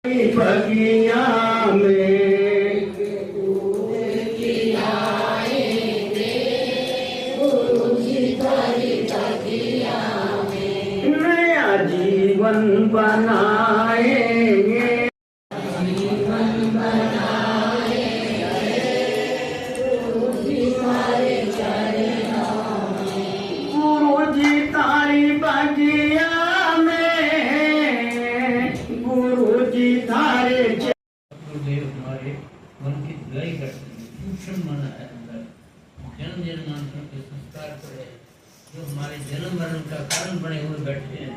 बगिया में नया जीवन बनाएंगे। गुरु जी तारी बगिया में, गुरु जी थारे गुरुदेव हमारे मन की धुलाई करते हैं। सूक्ष्म मन है अंदर, जन्म जन्मांतर के संस्कार पड़े जो हमारे जन्म मरण का कारण बने हुए बैठे हैं,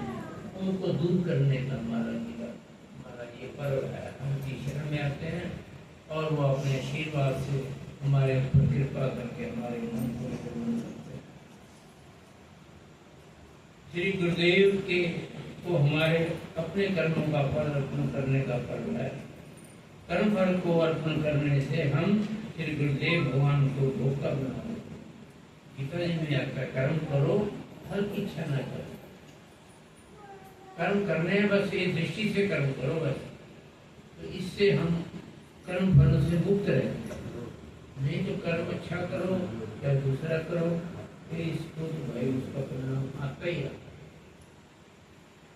उनको दूर करने का हमारा ये पर्व है। हम की शरण में आते हैं और वो अपने आशीर्वाद से हमारे ऊपर कृपा करके हमारे मन को पूर्ण करते हैं। श्री गुरुदेव के को हमारे अपने कर्मों का फल अर्पण करने का पर्व है। कर्म फल को अर्पण करने से हम श्री गुरुदेव भगवान को भोक्ता बना देते। गीता जी में आता है कर्म करो फल की इच्छा न करो। कर्म करने हैं बस ये दृष्टि से कर्म करो बस, तो इससे हम कर्म फलों से मुक्त रहते। नहीं तो कर्म अच्छा करो या दूसरा करो, फिर इसको तो भाई उसका परिणाम आता ही आता।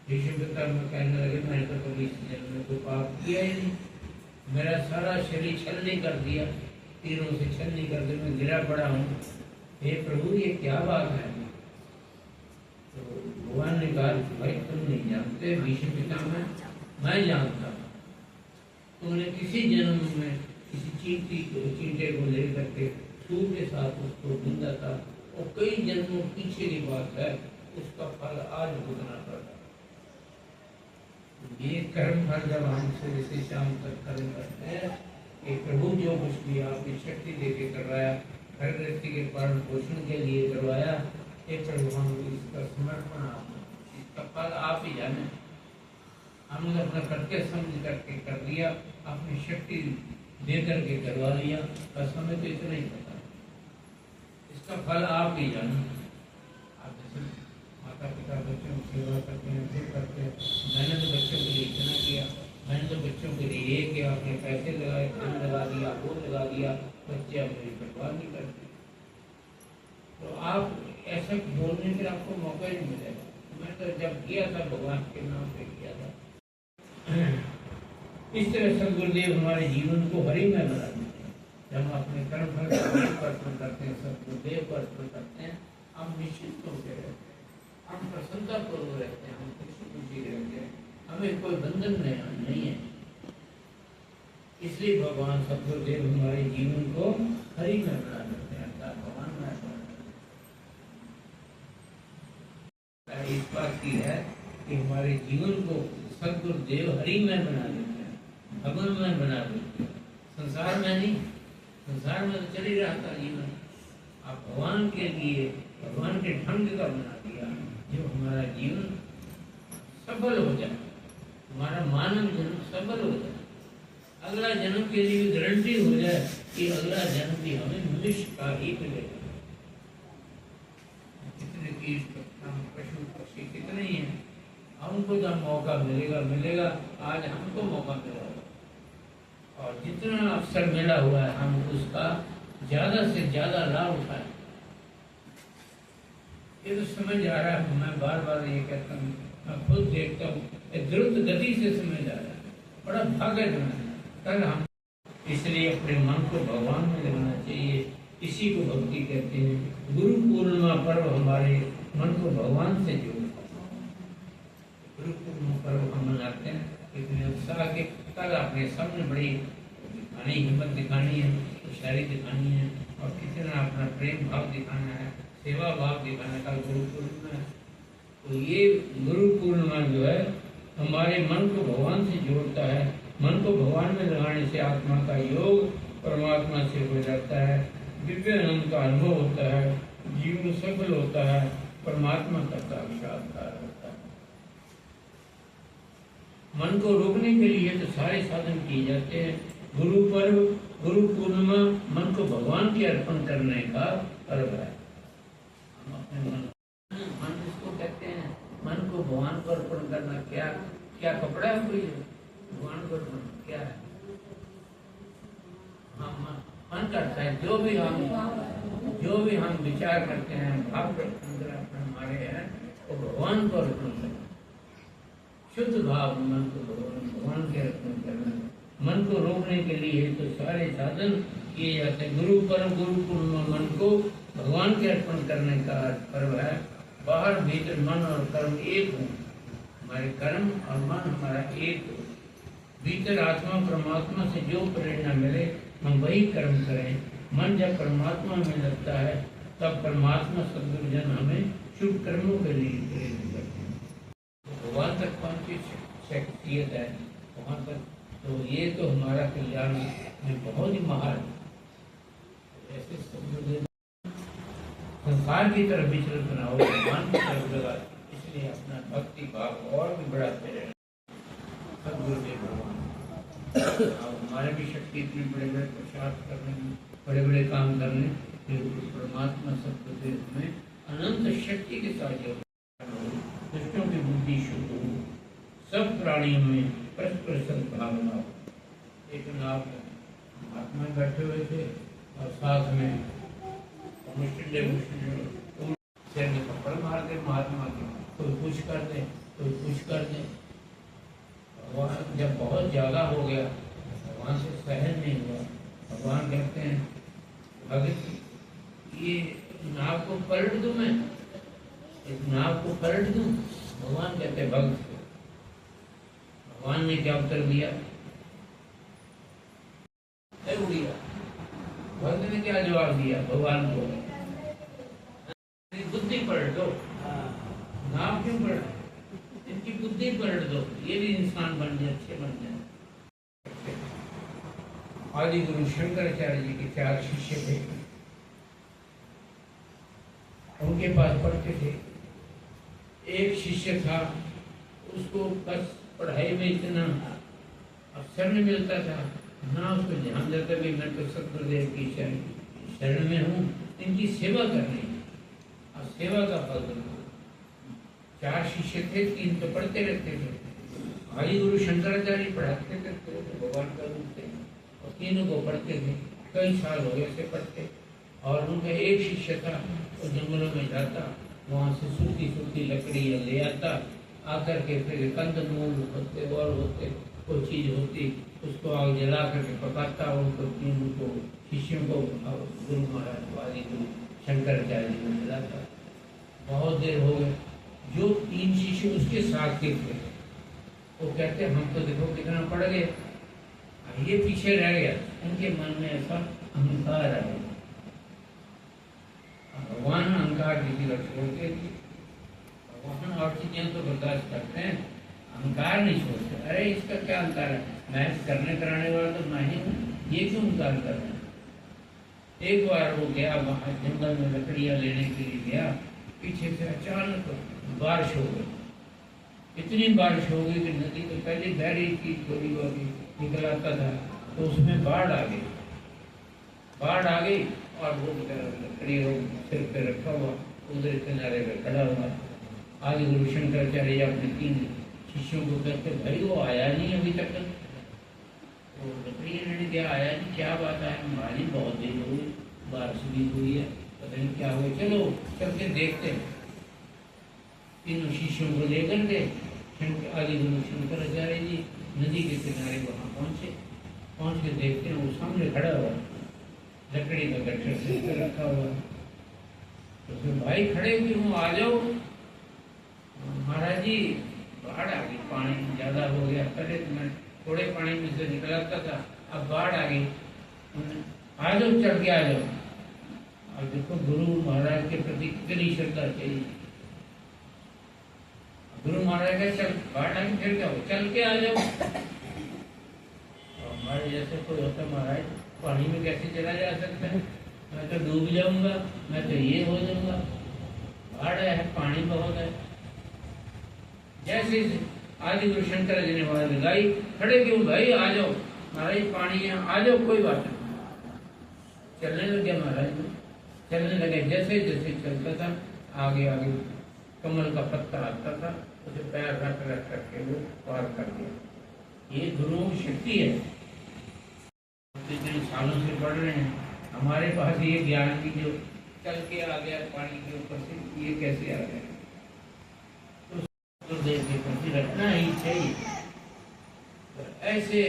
विष्णुपिता में कहने लगे मैंने तो कभी इस जन्म में कोई पाप किया ही नहीं, मेरा सारा शरीर छलनी कर दिया, तीरों से छलनी कर दिया, मैं गिरा पड़ा हूँ। हे प्रभु ये क्या बात है? तो भगवान ने कहा भाई तुम नहीं जानते, विष्णुपिता में मैं जानता हूँ। तुमने किसी जन्म में किसी चींटे को ले करके सूर के साथ उसको ढूंढा था, और कई जन्मों पीछे की बात है, उसका फल आज भुगतना पड़ा। ये कर्म फल जब हम सुबह से शाम तक कर्म करते हैं कि प्रभु जो कुछ भी आपकी शक्ति देके करवाया, हर व्यक्ति के पालन पोषण के लिए करवाया, ये प्रभु हम इसका समर्पण आप, इसका फल आप ही जाने। हमने अपना करके समझ करके कर लिया, अपनी शक्ति दे करके करवा लिया, बस हमें तो इतना ही पता, इसका फल आप ही जाने। आप जैसे माता पिता बच्चों की सेवा करते हैं, फिर करते हैं, मैंने तो बच्चों के लिए इतना किया, मैंने तो बच्चों के लिए ये किया, अपने पैसे लगाए, धन लगा दिया, वो लगा दिया, बच्चे अब मेरी परवाह नहीं करते। तो आप ऐसा बोलने के आपको मौका ही नहीं मिलेगा। मैं तो जब किया था भगवान के नाम पे किया था। इस तरह सदगुरुदेव हमारे जीवन को हरिमय बना देते हैं। जब हम अपने कर्म फल को अर्पण करते हैं, सदगुरुदेव को अर्पण करते हैं, हम निश्चित होकर रहते हैं, हम प्रसन्नता पूर्वक रहते हैं, हम खुशी खुशी रहते हैं, हमें कोई बंधन नहीं है। इसलिए भगवान सदगुरुदेव हमारे जीवन को हरिमय बना देते हैं, अर्थात भगवानमय बना देते हैं। इस बात की है कि हमारे जीवन को सदगुरुदेव हरिमय बना देते हैं, भगवानमय बना देते हैं। संसार में नहीं, संसार में तो चल ही रहा था जीवन, आप भगवान के लिए भगवान के ढंग का बना दिया, जो हमारा जीवन सफल हो जाए, हमारा मानव जन्म सफल हो जाए, अगला जन्म के लिए गारंटी हो जाए कि अगला जन्म भी हमें मनुष्य का ही मिलेगा। कितने कीट पशु पक्षी कितने ही हैं, हमको जब मौका मिलेगा, आज हमको मौका मिला हुआ, और जितना अवसर मिला हुआ है हम उसका ज्यादा से ज्यादा लाभ उठाएं। ये तो समझ आ रहा है, मैं बार बार ये कहता हूँ, मैं खुद देखता हूँ, द्रुत गति से समझ आ रहा है, बड़ा भाग्य है कल हम। इसलिए अपने मन को भगवान में लगाना चाहिए, इसी को भक्ति कहते हैं। गुरु पूर्णिमा पर्व हमारे मन को भगवान से जोड़ता है। गुरु पूर्णिमा पर्व हम मनाते हैं इतने उत्साह के, कल अपने सामने बड़ी दिखानी हिम्मत दिखानी है, होशियारी दिखानी है, और कितना अपना प्रेम भाव दिखाना है, सेवा भाव दिखाने का गुरु पूर्णिमा है। तो ये गुरु पूर्णिमा जो है हमारे मन को भगवान से जोड़ता है। मन को भगवान में लगाने से आत्मा का योग परमात्मा से हो जाता है, दिव्य आनंद का अनुभव होता है, जीवन सफल होता है, परमात्मा का साक्षात्कार होता है। मन को रोकने के लिए तो सारे साधन किए जाते हैं। गुरु पर्व, गुरु पूर्णिमा मन को भगवान के अर्पण करने का पर्व है। हम अपने मन इसको कहते हैं, मन को भगवान को अर्पण करना। क्या क्या कपड़ा है कोई? भगवान को क्या है, हम मन करता है जो भी हम विचार करते हैं, भाव अंदर हमारे हैं, वो भगवान को अर्पण करना, शुद्ध भाव मन को भगवान के अर्पण करना। मन को रोकने के लिए तो सारे साधन किए जाते हैं। गुरु परम गुरु पूर्ण मन को भगवान के अर्पण करने का पर्व है। बाहर भीतर मन और कर्म एक हो, हमारे कर्म और मन हमारा एक हो। भीतर आत्मा परमात्मा से जो प्रेरणा मिले हम वही कर्म करें। मन जब परमात्मा में लगता है तब परमात्मा सद्गुरुजन हमें शुभ कर्मों के लिए प्रेरित करते हैं। भगवान तक पहुंची शख्सियत है वहाँ तक, तो ये तो हमारा कल्याण में बहुत ही महान ऐसे सद्गुरुजन संसार की तरफ विचलित बनाओ, भगवान की तरफ लगा, इसलिए अपना भक्ति भाव और भी बढ़ाते रहे। सद्गुरुदेव भगवान हमारे भी शक्ति इतने बड़े बड़े प्रसाद करने में, बड़े बड़े काम करने, परमात्मा सद्गुरुदेव में अनंत शक्ति के साथ जो दुष्टों की बुद्धि शुद्ध हो, सब प्राणियों में परस्पर सद्भावना हो। एक नाव महात्मा बैठे हुए थे और साथ में सिर में थप्पड़ मार दे महात्मा के, कोई कुछ कर दे कोई कुछ कर दे। भगवान जब बहुत ज्यादा हो गया, भगवान से सहन नहीं हुआ, भगवान कहते हैं भगत ये नाव को पलट दूं, मैं इस नाव को पलट दूं। भगवान कहते हैं भगत को, भगवान ने क्या उत्तर दिया, उड़िया। भगत ने क्या जवाब दिया भगवान को, बुद्धि पलट दो, नाम क्यों पलट, इनकी बुद्धि पलट दो, ये भी इंसान बन जाए, अच्छे बन जाए। आदि गुरु शंकराचार्य जी के 4 शिष्य थे, उनके पास पढ़ते थे। एक शिष्य था, उसको बस पढ़ाई में इतना अवसर नहीं मिलता था, ना उसको ध्यान देता भी मैं तो सतगुरुदेव की शरण में हूँ, इनकी सेवा करनी है और सेवा का फल। 4 शिष्य थे, 3 तो पढ़ते रहते थे। आदि गुरु शंकराचार्य पढ़ाते थे तो भगवान का रूप थे और तीनों को पढ़ते थे, कई साल हो गए से पढ़ते। और उनका एक शिष्य था, वो जंगलों में जाता, वहाँ से सूखी सूखी लकड़ियाँ ले आता, आकर के फिर कंदमूल होते और होते कोई चीज़ होती, उसको आग जला करके पकाता, उनको तीनों को शिष्यों को गुरु महाराज आदि गुरु शंकराचार्य जी को मिलाता। बहुत देर हो गए, जो 3 शिष्य उसके साथ के थे वो कहते हम तो देखो कितना पढ़ गए, ये पीछे रह गया। उनके मन में ऐसा अहंकार आ गया। भगवान अहंकार किसी का छोड़ते थे, भगवान और चीजें तो बर्दाश्त करते हैं, अहंकार नहीं छोड़ते। अरे इसका क्या अहंकार है, मैं करने कराने वाला तो मैं ही हूँ, ये क्यों अहंकार कर रहे हैं। एक बार वो गया वहाँ जंगल में लकड़ियाँ लेने के लिए गया, पीछे से अचानक बारिश हो गई, इतनी बारिश हो गई कि नदी तो पहले बह रही थी, थोड़ी बहुत निकल आता था, तो उसमें बाढ़ आ गई। बाढ़ आ गई और वो लकड़ी सिर पे रखा हुआ उधर किनारे पे खड़ा हुआ। आगे गुरु शंकराचार्य अपने 3 शिष्यों को कहते भाई वो आया नहीं अभी तक, वो लकड़ी लेने क्या आया नहीं, क्या बात है, हमारी बहुत देर हो गई, बारिश भी हुई है, पता नहीं क्या हुआ, चलो चल के देखते हैं। तीनों शिष्यों को लेकर के आदि गुरु शंकराचार्य जी नदी के किनारे वहाँ पहुँचे। पहुँच के देखते हैं वो सामने खड़ा हुआ, लकड़ी का गट्ठर सिर पे रखा हुआ। तो फिर भाई खड़े हुए हूँ, आ जाओ। महाराज जी बाढ़ आ गई, पानी ज्यादा हो गया, पहले तो मैं थोड़े पानी में से निकलता था, अब बाढ़ आ गई, आ जाओ चढ़ के आ जाओ। और देखो गुरु महाराज के प्रति कितनी श्रद्धा चाहिए। गुरु महाराज का चल बाढ़ आ गई फिर क्या हो, चल के आ जाओ। हमारे जैसे कोई होता महाराज पानी में कैसे चला जा सकता है, मैं तो डूब जाऊंगा, मैं तो ये हो जाऊंगा, बाढ़ है, पानी बहुत है। जैसे आदि गुरु शंकर जी ने आवाज लगाई, खड़े क्यों भाई, आ जाओ महाराज, पानी है, आ जाओ, कोई बात नहीं। चलने लगे महाराज, चलने लगे। जैसे जैसे चलता था आगे आगे कमल का पत्ता आता था, उसे पैर रख रख करके वो पार कर दिया। ये गुरुओं की शक्ति है। इतने सालों से पढ़ रहे हैं, हमारे पास ये ज्ञान भी जो चल के आ गया पानी के ऊपर से, ये कैसे आ गया? तो गुरुदेव के प्रति रखना ही चाहिए। तो ऐसे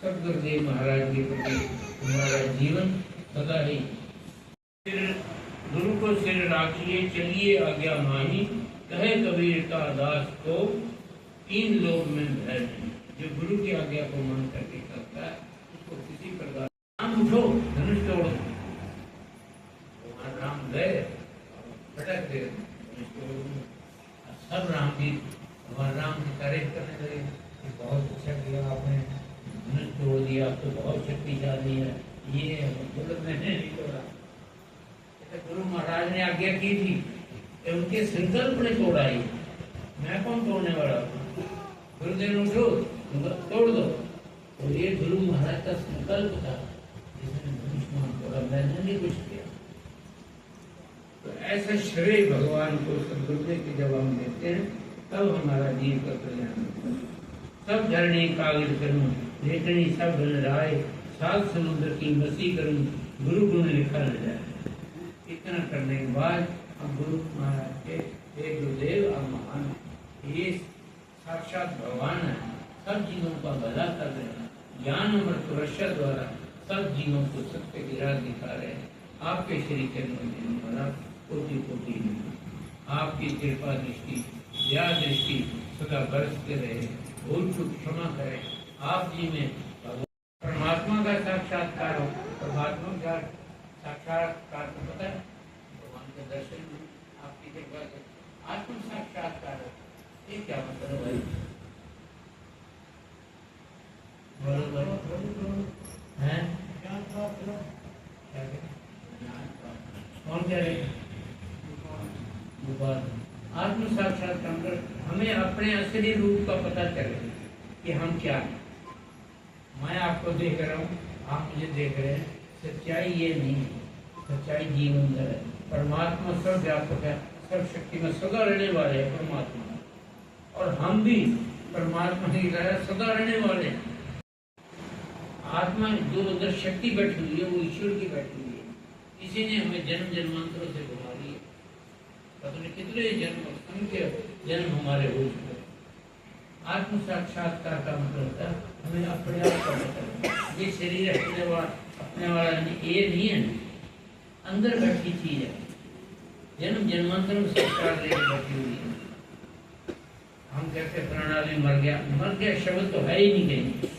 सब गुरुदेव महाराज के प्रति हमारा जीवन सदा ही। फिर गुरु को सिर राखिए चलिए आज्ञा माही, कहे कबीर का दास को तीन लोग में भय नहीं। जो गुरु की आज्ञा को मान करके करता है उसको किसी प्रकार राम उठो धनुष तोड़ो, राम गए भटक गए धनुष तोड़ो, सब राम की भगवान राम की तारीफ करने लगे, बहुत अच्छा किया आपने, धनुष तोड़ दिया, आप तो बहुत शक्तिशाली है। ये मतलब मैंने नहीं तोड़ा, गुरु महाराज ने आज्ञा की थी, उनके संकल्प ने तोड़ा ही, मैं कौन तोड़ने वाला हूँ? गुरुदेव उठो तोड़ दो। तो ये गुरु महाराज का संकल्प था, जिसने धनुष्मान तोड़ा, मैंने नहीं कुछ किया। तो ऐसा श्रेय भगवान को सदगुरुदेव के जब हम देते हैं तब हमारा जीव का कल्याण होता है। सब धरणी कागज करूँ लेखनी सब बन राय, सात समुद्र की मसी करूँ गुरु गुण लिखा न जाए। इतना करने के बाद हम गुरु महाराज के हे गुरुदेव आप महान, ये साक्षात भगवान है, सब जीवों का भला कर रहे हैं, ज्ञान अमृत वर्षा द्वारा सब जीवों को सत्य की राह दिखा रहे हैं। आपके श्री चरणों में हमारा कोटि कोटि आपकी कृपा दृष्टि दया दृष्टि सदा बरसते रहे, भूल चूक क्षमा करें। आप जी में परमात्मा का साक्षात्कार हो। परमात्मा का साक्षात्कार को पता है, भगवान का दर्शन आपकी कृपा से आत्म साक्षात्कार हो। ये क्या मतलब है? हैं? कौन कह रहे? आत्म साक्षात्कार हमें अपने असली रूप का पता चले कि हम क्या हैं। मैं आपको देख रहा हूँ, आप मुझे देख रहे हैं, सच्चाई ये नहीं है, सच्चाई जीवन अंदर है। परमात्मा सब व्यापक है, सब शक्ति में सदा रहने वाले हैं परमात्मा, और हम भी परमात्मा की तरह सदा रहने वाले हैं। आत्मा जो अंदर शक्ति बैठी हुई है वो ईश्वर की बैठी हुई है। इसी ने हमें जन्म जन्मांतरों से घुमा रही है, पता नहीं कितने जन्म संख्य जन्म हमारे हो चुके। आत्म साक्षात्कार का मतलब होता है हमें अपने आप का मतलब, ये शरीर अपने वाला ये नहीं है, अंदर बैठी चीज है, जन्म जन्मांतर में संस्कार लेके बैठी हुई है। हम कहते प्रणाली मर गया शब्द तो है ही नहीं कहीं।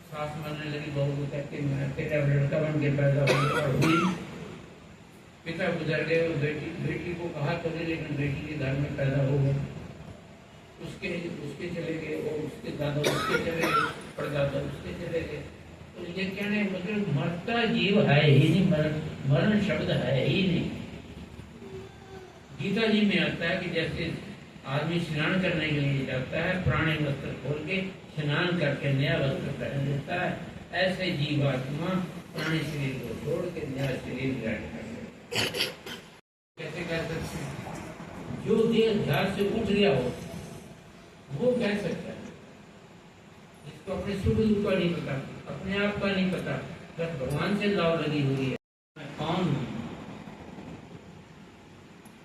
सास मरने लगी, बहू को कहते मैं तेरा लड़का बन के पैदा हुई, पिता गुजर गए, बेटी को कहा तो नहीं, लेकिन बेटी के घर में पैदा हो गए, उसके चले गए, और उसके दादा उसके चले गए, परदादा उसके चले गए। तो ये कहने मतलब मरता जीव है ही नहीं, मरण शब्द है ही नहीं। गीता जी में आता है कि जैसे आदमी स्नान करने के लिए जाता है, पुराने वस्त्र खोल के स्नान करके नया वस्त्र पहन लेता है, ऐसे जीवात्मा पुराने शरीर को छोड़ के नया शरीर ग्रहण कर लेता। कैसे कह सकते हैं? जो देह ध्यान से उठ गया हो वो कह सकता है, जिसको अपने सुख दुख का नहीं पता, अपने आप का नहीं पता, बस भगवान से लाव लगी हुई है, मैं कौन हूँ।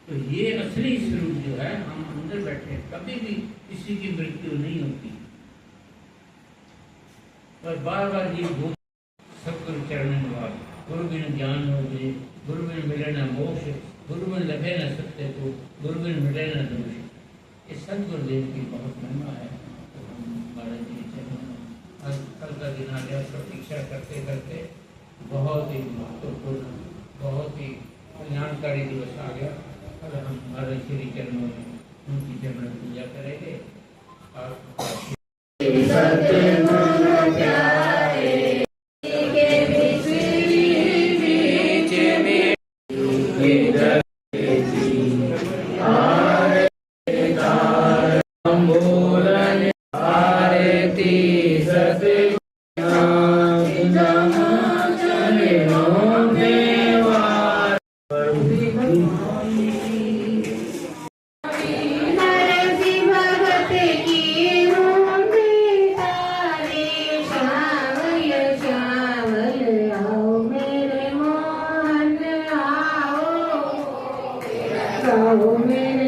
तो ये असली स्वरूप जो है, हम अंदर बैठे कभी भी किसी की मृत्यु नहीं होती, पर बार बार ये भूख सतगुरु चरण निवास, गुरु बिन ज्ञान हो गए, गुरु बिन मिले न मोक्ष, गुरु बिन लभे न सत्य को, गुरु बिन मिले न दोष। इस सदगुरुदेव की बहुत महिमा है। तो हम महाराज जी चरण कल का दिन आ गया, प्रतीक्षा करते करते बहुत ही महत्वपूर्ण, बहुत ही कल्याणकारी दिवस आ गया। कल हम महाराज श्री चरणों में उनकी चरण पूजा करेंगे। बचाओ मेरे